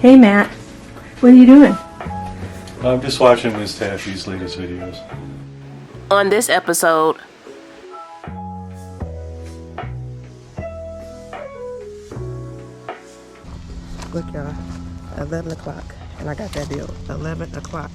Hey Matt, what are you doing? I'm just watching MsTaffy's latest videos. On this episode, look y'all, 11 o'clock, and I got that deal, 11 o'clock.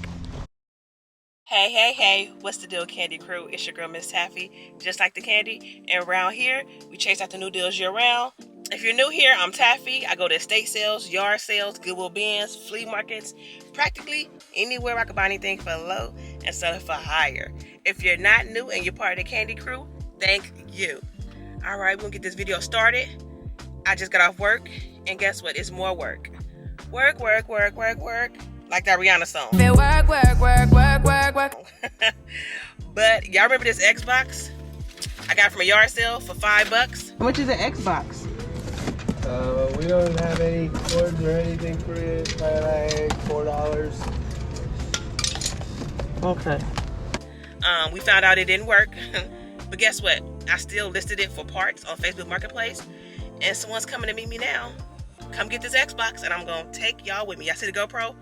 Hey, what's the deal, Candy Crew? It's your girl, MsTaffy, just like the candy. And around here, we chase out the new deals year round. If you're new here, I'm Taffy. I go to estate sales, yard sales, Goodwill bins, flea markets, practically anywhere I can buy anything for low and sell it for higher. If you're not new and you're part of the Candy Crew, thank you. All right, we're gonna get this video started. I just got off work, and guess what? It's more work. Work. Like that Rihanna song. Work. But y'all remember this Xbox? I got it from a yard sale for $5. How much is an Xbox? We don't have any cords or anything for it. Probably like $4. Okay. We found out it didn't work. But guess what? I still listed it for parts on Facebook Marketplace. And someone's coming to meet me now. Come get this Xbox and I'm going to take y'all with me. Y'all see the GoPro?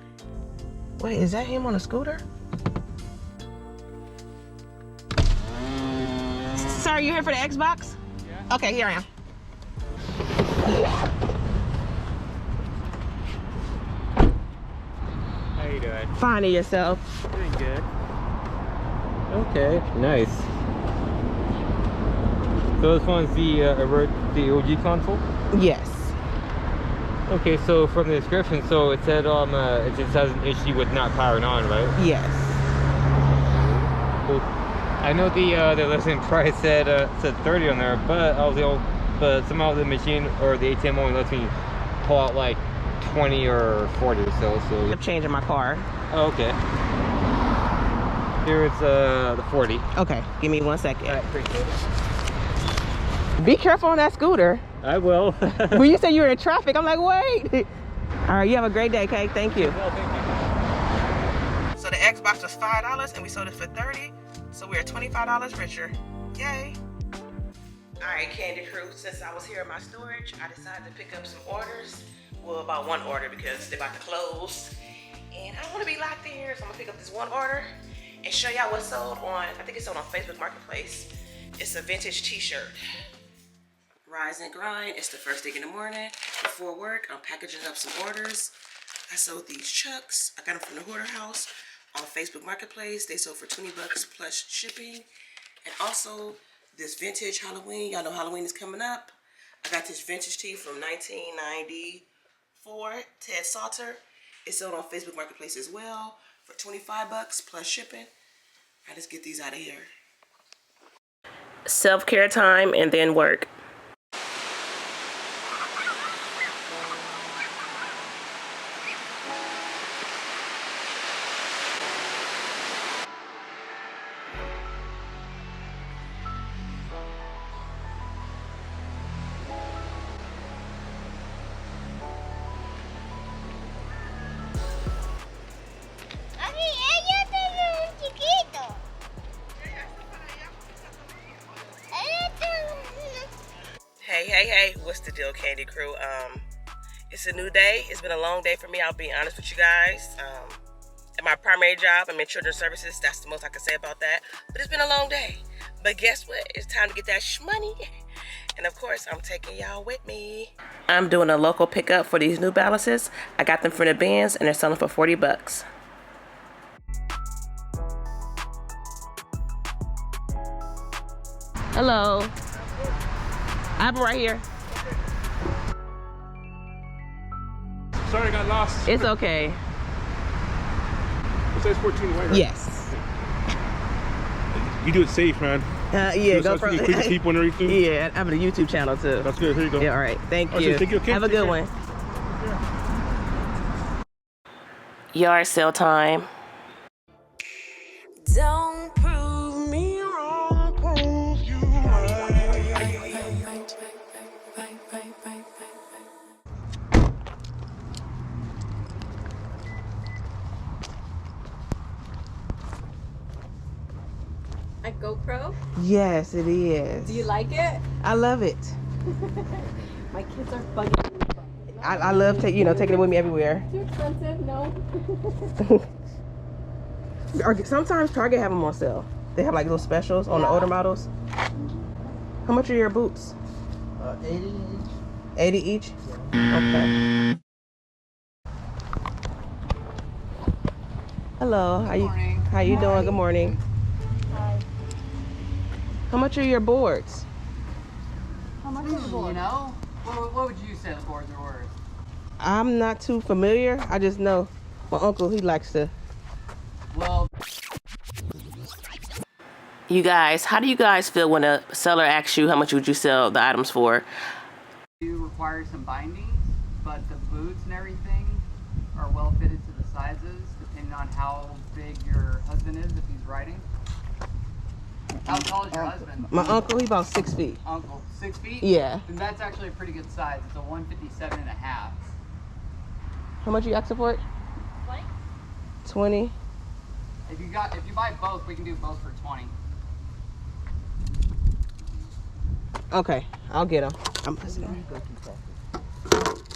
Wait, is that him on a scooter? Sir, you here for the Xbox? Yeah. Okay, here I am. How you doing? Finding yourself. Doing good. Okay, nice. So this one's the OG console? Yes. Okay, so from the description, so it said it just has an issue with not powering on, right? Yes. Cool. I know the listing price said 30 on there, but but somehow the machine or the ATM only lets me pull out like 20 or 40 or so. So I'm changing my car. oh, okay. Here it's the 40. Okay, give me 1 second. I appreciate it. Be careful on that scooter. I will. When you say you were in traffic, I'm like, wait. All right, you have a great day, Kate. Thank you. Well, thank you. So the Xbox was $5 and we sold it for $30. So we're $25 richer. Yay. Alright, Candy Crew, since I was here in my storage, I decided to pick up some orders. Well, about one order because they're about to close. And I don't want to be locked in here, so I'm going to pick up this one order and show y'all what's sold on, I think it's sold on Facebook Marketplace. It's a vintage t-shirt. Rise and grind. It's the first thing in the morning before work. I'm packaging up some orders. I sold these chucks. I got them from the Hoarder House on Facebook Marketplace. They sold for $20 plus shipping. And also this vintage Halloween. Y'all know Halloween is coming up. I got this vintage tee from 1994, Ted Salter. It's sold on Facebook Marketplace as well for $25 plus shipping. All right, let's get these out of here. Self-care time and then work. Hey, what's the deal, Candy Crew? It's a new day. It's been a long day for me, I'll be honest with you guys. At my primary job, I'm in children's services. That's the most I can say about that. But it's been a long day. But guess what? It's time to get that shmoney. And of course, I'm taking y'all with me. I'm doing a local pickup for these New Balances. I got them from the bins and they're selling for $40. Hello. I have it right here. Sorry, I got lost. It's okay. It says 14 white, right? Yes. You do it safe, man. Yeah, go for it. it. People and everything. Yeah, I have a YouTube channel too. That's good. Here you go. Yeah, all right. Thank you. Thank you. Okay, Have a good care. one. Yard sale time. Don't prove me wrong, prove you right. A GoPro? Yes, it is. Do you like it? I love it. My kids are bugging me. I love taking it with me everywhere. Too expensive? No. Or sometimes Target have them on sale. They have like little specials on the older models. How much are your boots? 80 each. 80 each? Okay. Hello. How you doing? Good morning. Hi. How much are your boards? How much is the board? You know, what would you say the boards are worth? I'm not too familiar. I just know my uncle, he likes to. Well, You guys, how do you guys feel when a seller asks you how much would you sell the items for? you require some bindings, but the boots and everything are well fitted to the sizes, depending on how big your husband is if he's riding. How tall is your husband? My uncle, he about 6 feet. Uncle, 6 feet? Yeah. And that's actually a pretty good size. It's a 157 and a half. How much you asking for it? 20. If you buy both, we can do both for 20. Okay, I'll get them. I'm pushing them.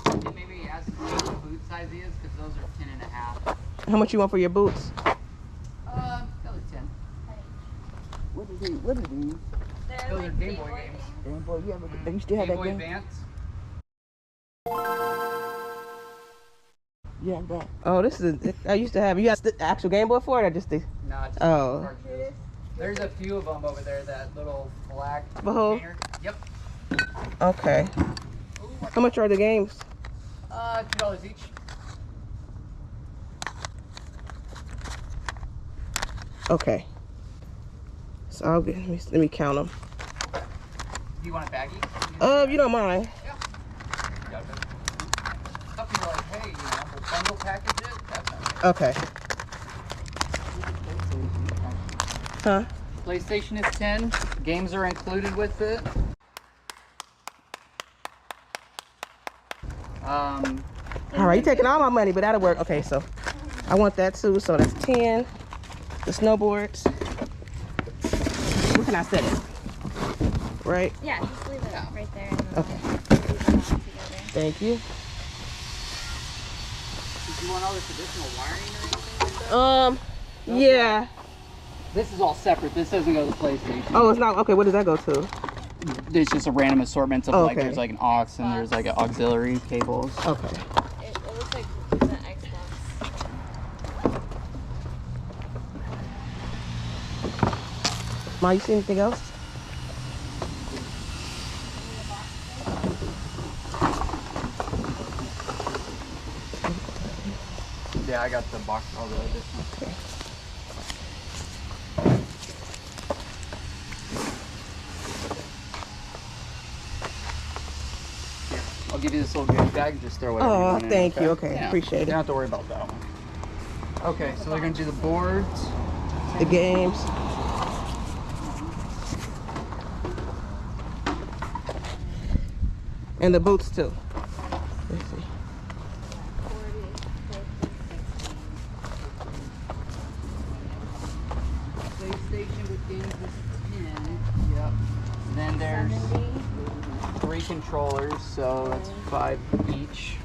And maybe ask me what the boot size he is, because those are 10 and a half. How much you want for your boots? Probably 10. What are these? What are these? Those are Game Boy games. Game Boy, you still have Game that Boy game? Advance. You have that? Oh, this is. I used to have. You got the actual Game Boy for it, or just the? No, it's Oh. cartridges. There's a few of them over there. That little black Behold. container. Yep. Okay. How much are the games? $2 each. Okay. So I'll get. Let me count them. Do you want a baggie? If you don't mind. Yeah. Got it. Some people are like, hey, we'll bundle package it. That's not Okay. Huh? PlayStation is 10. Games are included with it. All right, you taking all my money, but that'll work. Okay, so I want that too. So that's 10. The snowboards. Where can I set it? Right? Yeah, just leave it right there. And then Okay. we'll put them all together. Thank you. Did you want all the traditional wiring or anything like that? Yeah. This is all separate. This doesn't go to the PlayStation. Oh, it's not. Okay, what does that go to? There's just a random assortment of like, Okay. there's like an aux and there's like an auxiliary cables. Okay. It looks like it's an Xbox. Ma, you see anything else? Yeah, I got the box, all the additional. Okay. I'll give you this little goodie bag. Just throw whatever you Oh, want in. thank you. Okay, Yeah. appreciate You it. don't have to worry about that one. Okay, so they're gonna do the boards. The games. And the boots too. Let's see. 40, 50, 60. PlayStation with games is 10. Yep. And then there's 70, 3 controllers, so that's 5 each.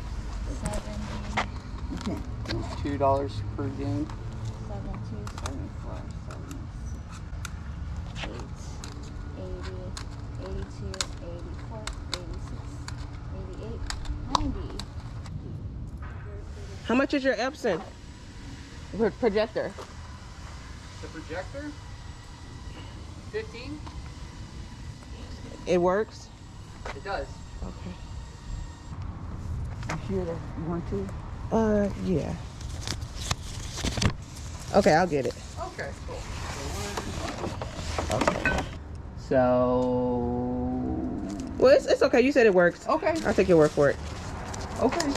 70, $2 per game. 72, 74, 76, 80, 82, 84, 86, 88, 90. How much is your Epson projector? The projector? 15? It works? It does. Okay. You sure that you want to? Yeah. Okay, I'll get it. Okay, cool. Okay. So. Well, it's okay. You said it works. Okay. I'll take your word for it. Okay.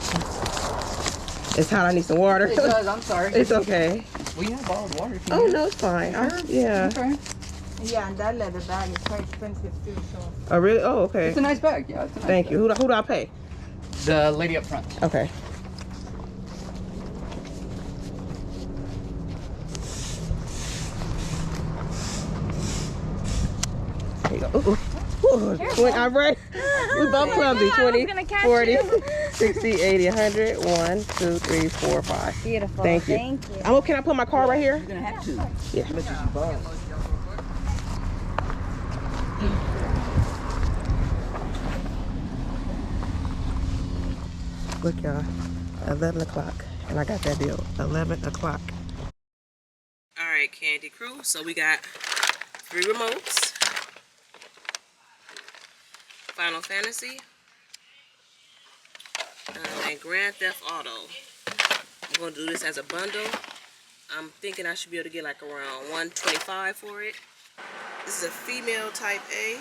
It's hot. I need some water. It does. I'm sorry. It's okay. We have bottled water. If you Oh, need no, it's fine. it. Yeah. Okay. Yeah, and that leather bag is quite expensive too, so. Oh, really? Oh, okay. It's a nice bag. Yeah. It's a nice Thank bag. you. Who do I pay? The lady up front. Okay. There you go. Ooh, ooh. Ooh, I'm right. We both clumsy. 20, 40. 60, 80, 100. 1, 2, 3, 4, 5. Beautiful. Thank you. Thank you. Can I put my car right here? You're gonna have to. Yeah. Look, y'all. 11 o'clock. And I got that deal. 11 o'clock. Alright, Candy Crew. So we got 3 remotes. Final Fantasy. And Grand Theft Auto. I'm going to do this as a bundle. I'm thinking I should be able to get like around $125 for it. This is a female type A.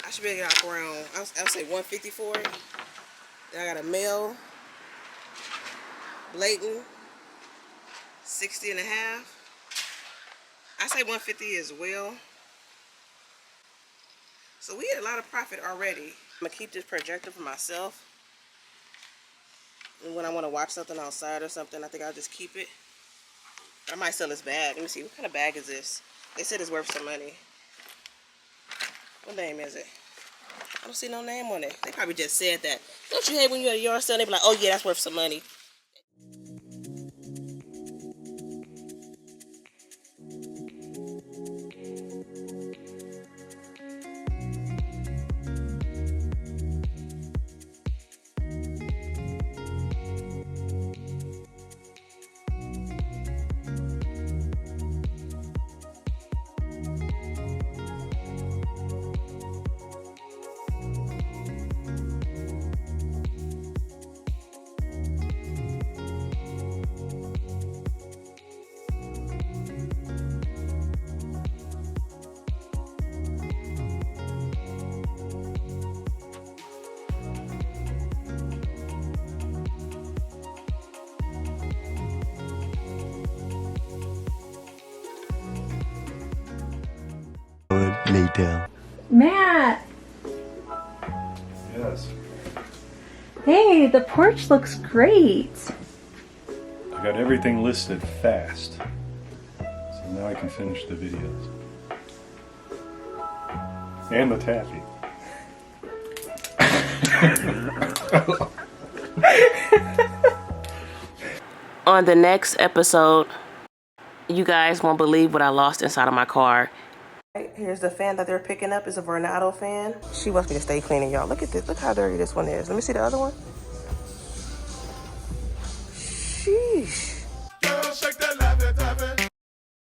I should be able to get like around, I would say $150 for it. Then I got a male, blatant, 60 and a half. I say $150 as well. So we had a lot of profit already. I'm gonna keep this projector for myself. And when I want to watch something outside or something, I think I'll just keep it. I might sell this bag. Let me see, what kind of bag is this? They said it's worth some money. What name is it? I don't see no name on it. They probably just said that. Don't you hate when you're at a yard sale and they be like, oh yeah, that's worth some money. Later. Matt! Yes. Hey, the porch looks great. I got everything listed fast. So now I can finish the videos. And the taffy. On the next episode, you guys won't believe what I lost inside of my car. Here's the fan that they're picking up. It's a Vernado fan. She wants me to stay cleaning, y'all. Look at this. Look how dirty this one is. Let me see the other one.